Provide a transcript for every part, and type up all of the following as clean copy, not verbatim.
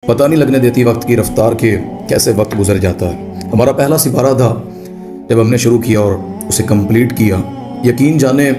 پتہ نہیں لگنے دیتی وقت کی رفتار کے کیسے وقت گزر جاتا ہے۔ ہمارا پہلا سپارہ تھا جب ہم نے شروع کیا اور اسے کمپلیٹ کیا۔ یقین جانیں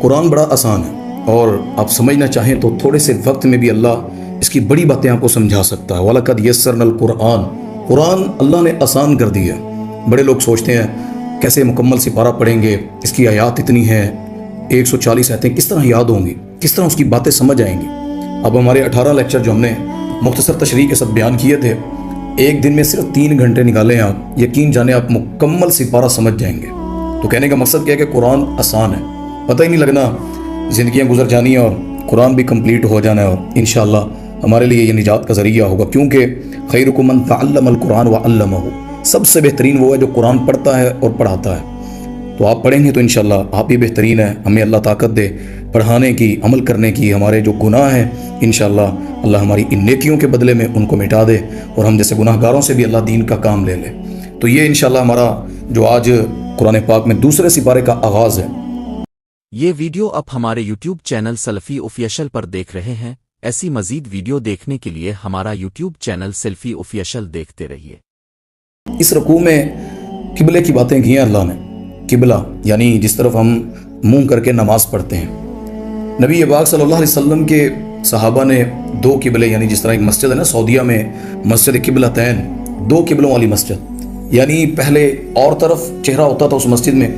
قرآن بڑا آسان ہے اور آپ سمجھنا چاہیں تو تھوڑے سے وقت میں بھی اللہ اس کی بڑی باتیں آپ کو سمجھا سکتا ہے۔ وَلَقَدْ يَسَّرْنَا الْقُرْآنَ، قرآن اللہ نے آسان کر دیا ہے۔ بڑے لوگ سوچتے ہیں کیسے مکمل سپارہ پڑھیں گے، اس کی آیات اتنی ہیں، 140 آیتیں کس طرح یاد ہوں گی، کس طرح اس کی باتیں سمجھ آئیں گی۔ اب ہمارے 18 لیکچر جو ہم نے مختصر تشریح کے ساتھ بیان کیے تھے، ایک دن میں صرف 3 گھنٹے نکالیں آپ، یقین جانیں آپ مکمل سپارہ سمجھ جائیں گے۔ تو کہنے کا مقصد کیا ہے کہ قرآن آسان ہے، پتہ ہی نہیں لگنا زندگیاں گزر جانی ہیں اور قرآن بھی کمپلیٹ ہو جانا ہے، اور انشاءاللہ ہمارے لیے یہ نجات کا ذریعہ ہوگا، کیونکہ خیرکم من تعلم القرآن وعلمہ، سب سے بہترین وہ ہے جو قرآن پڑھتا ہے اور پڑھاتا ہے۔ تو آپ پڑھیں گے تو انشاءاللہ آپ ہی بہترین ہیں۔ ہمیں اللہ طاقت دے پڑھانے کی، عمل کرنے کی۔ ہمارے جو گناہ ہیں انشاءاللہ اللہ ہماری ان نیکیوں کے بدلے میں ان کو مٹا دے، اور ہم جیسے گناہ گاروں سے بھی اللہ دین کا کام لے لے۔ تو یہ انشاءاللہ ہمارا جو آج قرآن پاک میں دوسرے سپارے کا آغاز ہے۔ یہ ویڈیو اب ہمارے یوٹیوب چینل سلفی آفیشل پر دیکھ رہے ہیں۔ ایسی مزید ویڈیو دیکھنے کے لیے ہمارا یوٹیوب چینل سلفی آفیشل دیکھتے رہیے۔ اس رکوع میں قبلے کی باتیں کی ہیں اللہ نے۔ قبلہ یعنی جس طرف ہم منہ کر کے نماز پڑھتے ہیں۔ نبی پاک صلی اللہ علیہ وسلم کے صحابہ نے 2 قبلے، یعنی جس طرح ایک مسجد ہے نا سعودیہ میں مسجد قبلتین، 2 قبلوں والی مسجد، یعنی پہلے اور طرف چہرہ ہوتا تھا اس مسجد میں،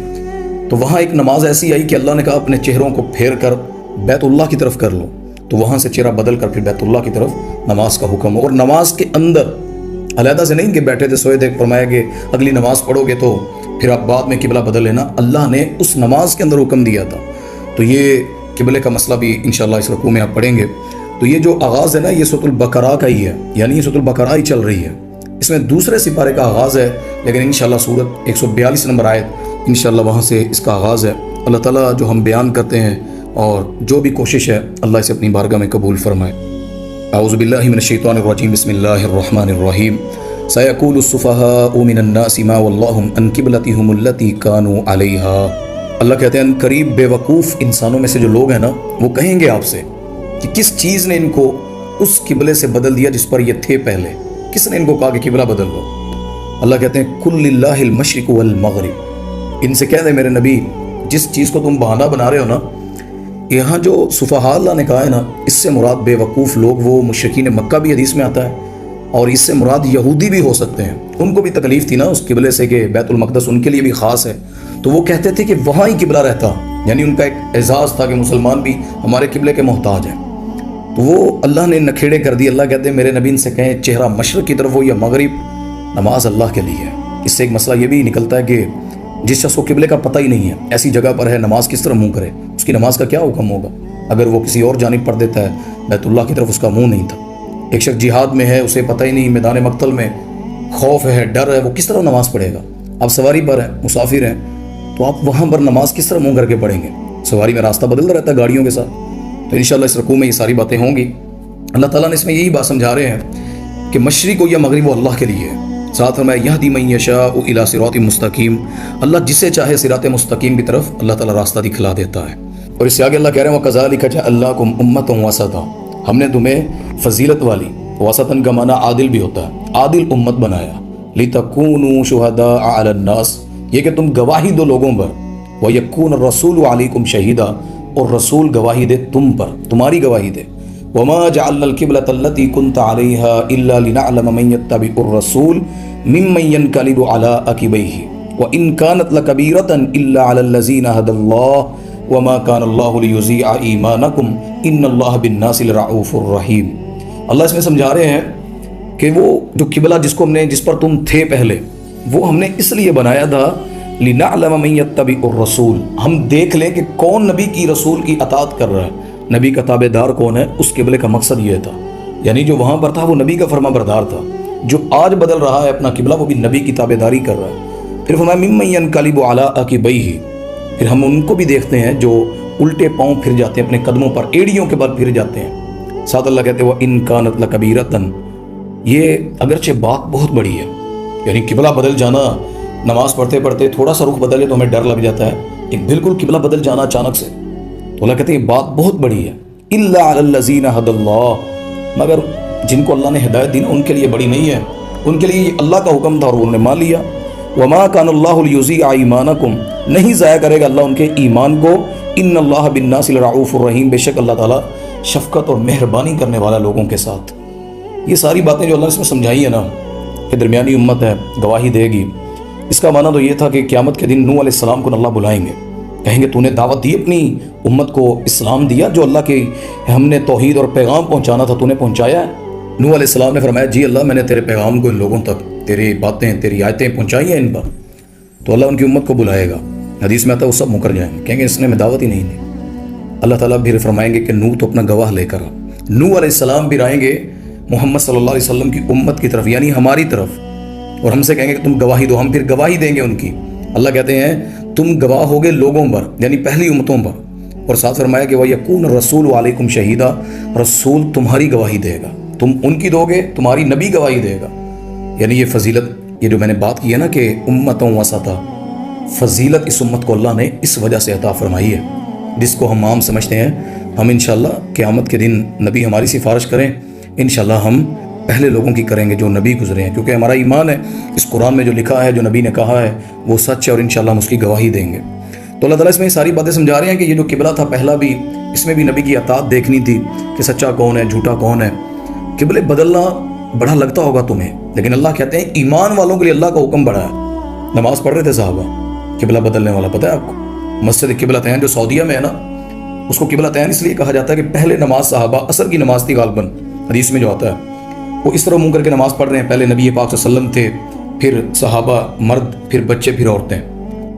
تو وہاں ایک نماز ایسی آئی کہ اللہ نے کہا اپنے چہروں کو پھیر کر بیت اللہ کی طرف کر لو، تو وہاں سے چہرہ بدل کر پھر بیت اللہ کی طرف نماز کا حکم ہو۔ اور نماز کے اندر علیحدہ سے نہیں کہ بیٹھے تھے سوئے تھے، فرمایا کہ اگلی نماز پڑھو گے تو پھر آپ بعد میں قبلہ بدل لینا، اللہ نے اس نماز کے اندر حکم دیا تھا۔ تو یہ قبلے کا مسئلہ بھی انشاءاللہ اس رکوع میں آپ پڑھیں گے۔ تو یہ جو آغاز ہے نا یہ سورۃ البقرہ کا ہی ہے، یعنی یہ سورۃ البقرہ ہی چل رہی ہے، اس میں دوسرے سپارے کا آغاز ہے، لیکن انشاءاللہ سورۃ 142 نمبر آیت انشاءاللہ وہاں سے اس کا آغاز ہے۔ اللہ تعالیٰ جو ہم بیان کرتے ہیں اور جو بھی کوشش ہے اللہ اسے اپنی بارگاہ میں قبول فرمائے۔ اعوذ باللہ من الشیطان الرجیم، بسم اللہ الرحمن الرحیم۔ سَيَقُولُ السُّفَهَاءُ مِنَ النَّاسِ مَا وَلَّاهُمْ عَنْ قِبْلَتِهِمُ الَّتِي كَانُوا عَلَيْهَا۔ اللہ کہتے ہیں قریب بے وقوف انسانوں میں سے جو لوگ ہیں نا، وہ کہیں گے آپ سے کہ کس چیز نے ان کو اس قبلے سے بدل دیا جس پر یہ تھے پہلے، کس نے ان کو کہا کہ قبلہ بدل لو۔ اللہ کہتے ہیں قُلْ لِلَّهِ الْمَشْرِقُ وَالْمَغْرِبُ، ان سے کہہ دے میرے نبی جس چیز کو تم بہانہ بنا رہے ہو نا، یہاں جو سفہاء اللہ نے کہا ہے نا، اس سے مراد بے وقوف لوگ وہ مشرکین مکہ بھی حدیث میں آتا ہے، اور اس سے مراد یہودی بھی ہو سکتے ہیں، ان کو بھی تکلیف تھی نا اس قبلے سے کہ بیت المقدس ان کے لیے بھی خاص ہے، تو وہ کہتے تھے کہ وہاں ہی قبلہ رہتا، یعنی ان کا ایک اعزاز تھا کہ مسلمان بھی ہمارے قبلے کے محتاج ہیں۔ تو وہ اللہ نے نکھیڑے کر دی۔ اللہ کہتے ہیں میرے نبی ان سے کہیں چہرہ مشرق کی طرف ہو یا مغرب، نماز اللہ کے لیے ہے۔ اس سے ایک مسئلہ یہ بھی نکلتا ہے کہ جس شخص کو قبلے کا پتہ ہی نہیں ہے، ایسی جگہ پر ہے، نماز کس طرح منہ کرے، اس کی نماز کا کیا حکم ہوگا؟ اگر وہ کسی اور جانب پڑھ دیتا ہے، بیت اللہ کی طرف اس کا منہ نہیں تھا۔ ایک شخص جہاد میں ہے، اسے پتہ ہی نہیں، میدان مقتل میں خوف ہے، ڈر ہے، وہ کس طرح نماز پڑھے گا؟ آپ سواری پر ہیں، مسافر ہیں، تو آپ وہاں پر نماز کس طرح منہ کر کے پڑھیں گے؟ سواری میں راستہ بدلتا رہتا ہے گاڑیوں کے ساتھ۔ تو انشاءاللہ اس رکوع میں یہ ساری باتیں ہوں گی۔ اللہ تعالیٰ نے اس میں یہی بات سمجھا رہے ہیں کہ مشرق ہو یا مغرب وہ اللہ کے لیے ہے۔ ساتھ ہمیں یہدی من یشاء الی صراط مستقیم، اللہ جسے چاہے صراط مستقیم کی طرف اللہ تعالیٰ راستہ دکھلا دیتا ہے۔ اور اس سے آگے اللہ کہہ رہے ہیں وَكَذَلِكَ جَعَلْنَاكُمْ أُمَّةً وَسَطًا، ہم نے تمہیں فضیلت والی، وسطاً کا معنی عادل بھی ہوتا ہے، عادل امت بنایا، لِتَكُونُوا شُهَدَاءَ عَلَى النَّاسِ، یہ کہ تم گواہی دو لوگوں پر، وَيَكُونَ الرَّسُولُ عَلَيْكُمْ شَهِيدًا، اور رسول گواہی دے تم پر، تمہاری گواہی دے۔ وَمَا جَعَلْنَا الْقِبْلَةَ الَّتِي كُنْتَ عَلَيْهَا إِلَّا لِنَعْلَمَ مَن يَتَّبِعُ الرَّسُولَ مِمَّن يَنقَلِبُ عَلَىٰ عَقِبَيْهِ وَإِن كَانَتْ لَكَبِيرَةً إِلَّا عَلَى الَّذِينَ هَدَى اللَّهُ وَمَا كَانَ اللَّهُ لِيُضِيعَ إِيمَانَكُمْ إِنَّ اللَّهَ بِالنَّاسِ لَرَءُوفٌ رَحِيمٌ۔ اللہ اس میں سمجھا رہے ہیں کہ وہ جو قبلہ جس پر تم تھے پہلے، وہ ہم نے اس لیے بنایا تھا لِنَعْلَمَ مَن يَتَّبِعُ الرَّسُولَ، ہم دیکھ لیں کہ کون نبی کی رسول کی اطاعت کر رہا ہے، نبی کا تابع دار کون ہے۔ اس قبلے کا مقصد یہ تھا، یعنی جو وہاں پر تھا وہ نبی کا فرما بردار تھا، جو آج بدل رہا ہے اپنا قبلہ وہ بھی نبی کی تابع داری کر رہا ہے۔ پھر فرمایا ممن ينقلب علی عقبیہ، پھر ہم ان کو بھی دیکھتے ہیں جو الٹے پاؤں پھر جاتے ہیں، اپنے قدموں پر ایڑیوں کے بل پھر جاتے ہیں۔ ساتھ اللہ کہتے ہیں وَإِن كَانَتْ لَكَبِيرَةً، یہ اگرچہ بات بہت بڑی ہے، یعنی قبلہ بدل جانا، نماز پڑھتے پڑھتے تھوڑا سا رخ بدلے تو ہمیں ڈر لگ جاتا ہے، ایک بالکل قبلہ بدل جانا اچانک سے، تو اللہ کہتے ہیں یہ بات بہت بڑی ہے۔ إِلَّا عَلَى الَّذِينَ هَدَى اللَّهُ، مگر جن کو اللہ نے ہدایت دی نا ان کے لیے بڑی نہیں ہے، ان کے لیے اللہ کا حکم تھا اور انہوں نے مان لیا۔ وما کان اللہ لیضیع ایمانکم، نہیں ضائع کرے گا اللہ ان کے ایمان کو۔ ان اللہ بالناس لرؤوف الرحیم، بے شک اللہ تعالیٰ شفقت اور مہربانی کرنے والا لوگوں کے ساتھ۔ یہ ساری باتیں جو اللہ نے اس میں سمجھائی ہیں نا کہ درمیانی امت ہے، گواہی دے گی، اس کا معنی تو یہ تھا کہ قیامت کے دن نوح علیہ السلام کو اللہ بلائیں گے، کہیں گے تو نے دعوت دی اپنی امت کو، اسلام دیا، جو اللہ کے ہم نے توحید اور پیغام پہنچانا تھا تو نے پہنچایا ہے؟ نوح علیہ السلام نے فرمایا جی اللہ میں نے تیرے پیغام کو ان لوگوں تک، تیری باتیں تیری آیتیں پہنچائی ہیں ان پر۔ تو اللہ ان کی امت کو بلائے گا، حدیث میں آتا ہے وہ سب مکر جائیں گے، کہیں گے اس نے ہمیں دعوت ہی نہیں دی۔ اللہ تعالیٰ بھی فرمائیں گے کہ نوح تو اپنا گواہ لے کر آ۔ نوح علیہ السلام بھی آئیں گے محمد صلی اللہ علیہ وسلم کی امت کی طرف، یعنی ہماری طرف، اور ہم سے کہیں گے کہ تم گواہی دو، ہم پھر گواہی دیں گے ان کی۔ اللہ کہتے ہیں تم گواہ ہوگے لوگوں پر، یعنی پہلی امتوں پر، اور ساتھ فرمایا کہ وَيَكُونَ الرَّسُولُ عَلَيْكُمْ شَهِيدًا، رسول تمہاری گواہی دے گا، تم ان کی دو گے، تمہاری نبی گواہی دے گا۔ یعنی یہ فضیلت، یہ جو میں نے بات کی ہے نا کہ امتوں وسطا، فضیلت اس امت کو اللہ نے اس وجہ سے عطا فرمائی ہے، جس کو ہم عام سمجھتے ہیں۔ ہم انشاءاللہ قیامت کے دن نبی ہماری سفارش کریں، انشاءاللہ ہم پہلے لوگوں کی کریں گے جو نبی گزرے ہیں، کیونکہ ہمارا ایمان ہے اس قرآن میں جو لکھا ہے، جو نبی نے کہا ہے وہ سچ ہے، اور انشاءاللہ ہم اس کی گواہی دیں گے۔ تو اللہ تعالیٰ اس میں یہ ساری باتیں سمجھا رہے ہیں کہ یہ جو قبلہ تھا پہلا بھی، اس میں بھی نبی کی اطاعت دیکھنی تھی کہ سچا کون ہے جھوٹا کون ہے۔ قبلے بدلنا بڑا لگتا ہوگا تمہیں، لیکن اللہ کہتے ہیں ایمان والوں کے لیے اللہ کا حکم بڑا ہے۔ نماز پڑھ رہے تھے صحابہ، قبلہ بدلنے والا پتہ ہے آپ کو؟ مسجد قبلہ تین جو سعودیہ میں ہے نا، اس کو قبلہ تین اس لیے کہا جاتا ہے کہ پہلے نماز صحابہ عصر کی نماز تھی غالباً، حدیث میں جو آتا ہے وہ اس طرح منہ کر کے نماز پڑھ رہے ہیں، پہلے نبی پاک صلی اللہ علیہ وسلم تھے، پھر صحابہ مرد، پھر بچے، پھر عورتیں۔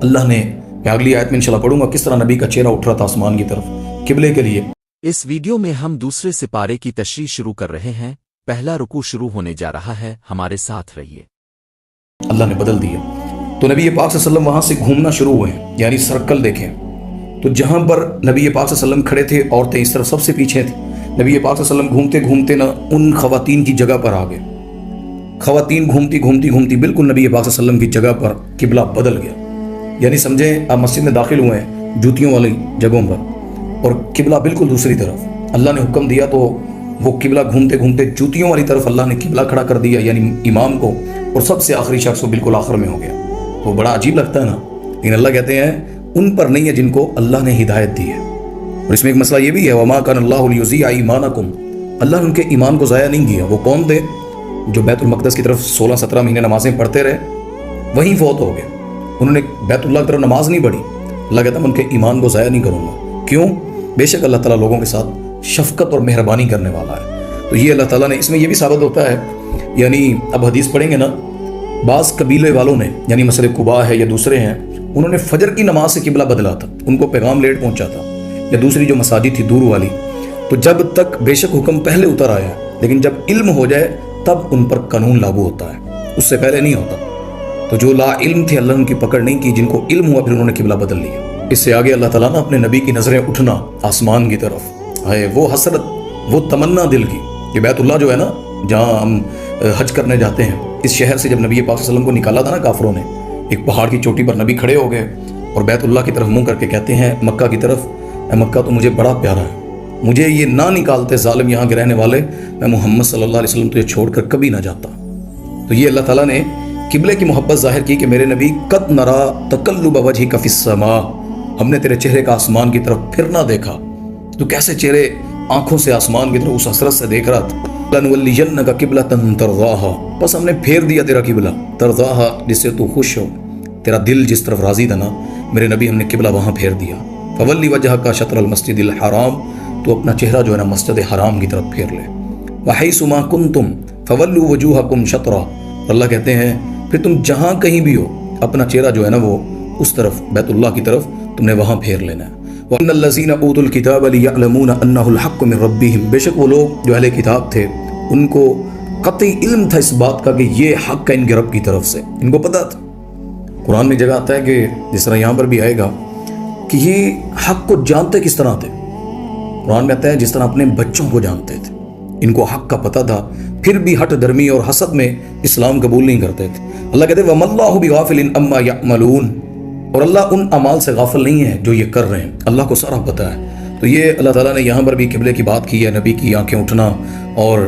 اللہ نے، میں اگلی آیت میں انشاءاللہ پڑھوں گا کس طرح نبی کا چہرہ اٹھ رہا تھا آسمان کی طرف قبلے کے لیے۔ اس ویڈیو میں ہم دوسرے سپارے کی تشریح شروع کر رہے ہیں، پہلا رکوع شروع ہونے جا رہا ہے، ہمارے ساتھ رہیے۔ اللہ نے بدل دیا تو نبی پاک صلی اللہ علیہ وسلم وہاں سے گھومنا شروع ہوئے، یعنی سرکل دیکھیں تو جہاں پر نبی پاک صلی اللہ علیہ وسلم کھڑے تھے عورتیں اس طرف سب سے پیچھے تھیں۔ نبی پاک صلی اللہ علیہ وسلم گھومتے گھومتے نا ان خواتین کی جگہ پر آ گئے، خواتین گھومتی گھومتی گھومتی بالکل نبی پاک صلی اللہ علیہ وسلم کی جگہ پر قبلہ بدل گیا، یعنی سمجھیں آپ مسجد میں داخل ہوئے ہیں جوتیوں والی جگہوں پر اور قبلہ بالکل دوسری طرف۔ اللہ نے حکم دیا تو وہ قبلہ گھومتے گھومتے جوتیوں والی طرف اللہ نے قبلہ کھڑا کر دیا، یعنی امام کو، اور سب سے آخری شخص وہ بالکل آخر میں ہو گیا۔ تو بڑا عجیب لگتا ہے نا، لیکن اللہ کہتے ہیں ان پر نہیں ہے جن کو اللہ نے ہدایت دی ہے۔ اور اس میں ایک مسئلہ یہ بھی ہے وَمَا كَانَ اللَّهُ لِيُضِيعَ إِيمَانَكُمْ، اللہ نے ان کے ایمان کو ضائع نہیں کیا۔ وہ کون تھے؟ جو بیت المقدس کی طرف 16-17 مہینے نمازیں پڑھتے رہے، وہیں فوت ہو گئے، انہوں نے بیت اللہ کی طرف نماز نہیں پڑھی۔ اللہ کہتا ہے میں ان کے ایمان کو ضائع نہیں کروں گا، کیوں؟ بے شک اللہ تعالیٰ لوگوں کے ساتھ شفقت اور مہربانی کرنے والا ہے۔ تو یہ اللہ تعالیٰ نے، اس میں یہ بھی ثابت ہوتا ہے، یعنی اب حدیث پڑھیں گے نا، بعض قبیلے والوں نے، یعنی مسئلہ قباء ہے یا دوسرے ہیں، انہوں نے فجر کی نماز سے قبلہ بدلا تھا، ان کو پیغام لیٹ پہنچا تھا، یا دوسری جو مساجد تھی دور والی، تو جب تک بے شک حکم پہلے اتر آیا، لیکن جب علم ہو جائے تب ان پر قانون لاگو ہوتا ہے، اس سے پہلے نہیں ہوتا۔ تو جو لا علم تھے اللہ نے ان کی پکڑ نہیں کی، جن کو علم ہوا پھر انہوں نے قبلہ بدل لیا۔ اس سے آگے اللہ تعالیٰ نے اپنے نبی کی نظریں اٹھنا آسمان کی طرف، ہے وہ حسرت، وہ تمنا دل کی، یہ بیت اللہ جو ہے نا جہاں ہم حج کرنے جاتے ہیں، اس شہر سے جب نبی پاک صلی اللہ علیہ وسلم کو نکالا تھا نا کافروں نے، ایک پہاڑ کی چوٹی پر نبی کھڑے ہو گئے اور بیت اللہ کی طرف منہ کر کے کہتے ہیں مکہ کی طرف، اے مکہ تو مجھے بڑا پیارا ہے، مجھے یہ نہ نکالتے ظالم یہاں کے رہنے والے، میں محمد صلی اللہ علیہ وسلم تجھے چھوڑ کر کبھی نہ جاتا۔ تو یہ اللہ تعالیٰ نے قبلے کی محبت ظاہر کی کہ میرے نبی قد نرا تقلب وجہک فی السماء، ہم نے تیرے چہرے کا آسمان کی طرف پھرنا دیکھا، تو کیسے چہرے آنکھوں سے آسمان کی طرف اس حسرت سے دیکھ رہا تھا۔ لنولینک قبلۃ ترضاها، بس ہم نے پھیر دیا تیرا قبلہ، ترضاها جس سے تو خوش ہو، تیرا دل جس طرف راضی تھا نا میرے نبی، ہم نے قبلہ وہاں پھیر دیا۔ فولی وجہک شطر المسجد الحرام، تو اپنا چہرہ جو ہے نا مسجد حرام کی طرف پھیر لے۔ وحیث ما کنتم فولوا وجوہکم شطرا، اللہ کہتے ہیں پھر تم جہاں کہیں بھی ہو اپنا چہرہ جو ہے نا وہ اس طرف بیت اللہ کی طرف تم نے وہاں پھیر لینا ہے۔ وَإِنَّ الَّذِينَ أُوتُوا الْكِتَابَ لِيَعْلَمُونَ أَنَّهُ الْحَقُّ مِنْ رَبِّهِمْ، بے شک وہ لوگ جو اہل کتاب تھے ان کو قطعی علم تھا اس بات کا کہ یہ حق ہے ان کے رب کی طرف سے، ان کو پتہ تھا۔ قرآن میں جگہ آتا ہے کہ جس طرح یہاں پر بھی آئے گا کہ یہ حق کو جانتے کس طرح تھے، قرآن میں آتا ہے جس طرح اپنے بچوں کو جانتے تھے، ان کو حق کا پتہ تھا، پھر بھی ہٹ درمی اور حسد میں اسلام قبول نہیں کرتے تھے۔ اللہ کہتے ہیں وَمَا اللَّهُ بِغَافِلٍ عَمَّا يَعْمَلُونَ، اور اللہ ان اعمال سے غافل نہیں ہے جو یہ کر رہے ہیں، اللہ کو سارا پتہ ہے۔ تو یہ اللہ تعالیٰ نے یہاں پر بھی قبلے کی بات کی ہے، نبی کی آنکھیں اٹھنا اور